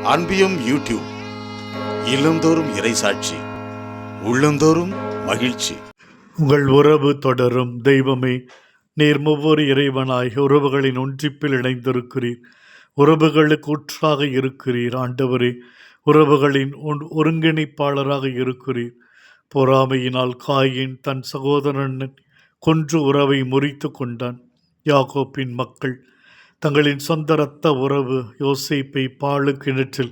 அன்பியும் YouTube இல்லந்தோறும் இறைசாட்சி, உள்ளந்தோறும் மகிழ்ச்சி. உங்கள் உறவு தொடரும். தெய்வமே, நீர் ஒவ்வொரு இறைவனாய் உறவுகளின் ஒன்றிப்பில் இணைந்திருக்கிறீர். உறவுகளுக்கு ஊற்றாக இருக்கிறீர். ஆண்டவரே, உறவுகளின் ஒருங்கிணைப்பாளராக இருக்கிறீர். பொறாமையினால் காயின் தன் சகோதரனை கொன்று உறவை முறித்து கொண்டான். யாக்கோப்பின் மக்கள் தங்களின் சொந்த இரத்த உறவு யோசேப்பை பாழு கிணற்றில்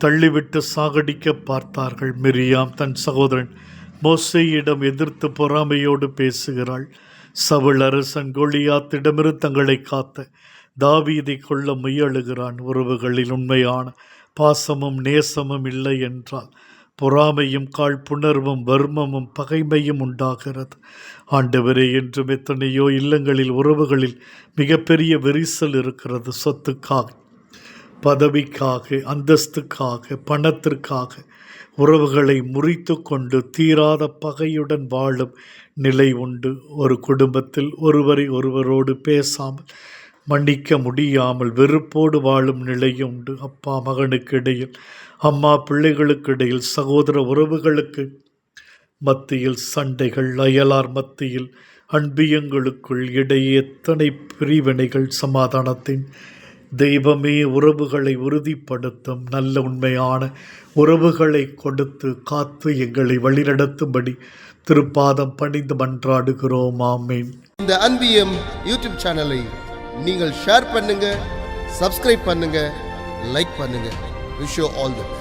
தள்ளிவிட்டு சாகடிக்க பார்த்தார்கள். மிரியாம் தன் சகோதரன் மோசேயிடம் எதிர்த்து பொறாமையோடு பேசுகிறாள். சவுல் அரசன் கோலியாத்திடமிருந்து தங்களை காத்த தாவீதை கொள்ள முயலுகிறான். உறவுகளில் உண்மையான பாசமும் நேசமும் இல்லை என்றால் பொறாமையும் காழ்ப்புணர்வும் வர்மமும் பகைமையும் உண்டாகிறது. ஆண்டவரே, என்றும் எத்தனையோ இல்லங்களில் உறவுகளில் மிகப்பெரிய விரிசல் இருக்கிறது. சொத்துக்காக, பதவிக்காக, அந்தஸ்துக்காக, பணத்திற்காக உறவுகளை முறித்து கொண்டு தீராத பகையுடன் வாழும் நிலை உண்டு. ஒரு குடும்பத்தில் ஒருவரோடு பேசாமல், மன்னிக்க முடியாமல் வெறுப்போடு வாழும் நிலை உண்டு. அப்பா மகனுக்கு இடையில், அம்மா பிள்ளைகளுக்கு இடையில், சகோதர உறவுகளுக்கு மத்தியில் சண்டைகள், அயலார் மத்தியில், அன்பியங்களுக்குள் இடையே எத்தனை பிரிவினைகள். சமாதானத்தின் தெய்வமே, உறவுகளை உறுதிப்படுத்தும் நல்ல உண்மையான உறவுகளை கொடுத்து காத்து எங்களை வழிநடத்தும்படி திருப்பாதம் பணிந்து மன்றாடுகிறோம். ஆமேன். இந்த அன்பியம் யூடியூப் சேனலை நீங்கள் ஷேர் பண்ணுங்க, சப்ஸ்கிரைப் பண்ணுங்க, லைக் பண்ணுங்க. Wish you all the best.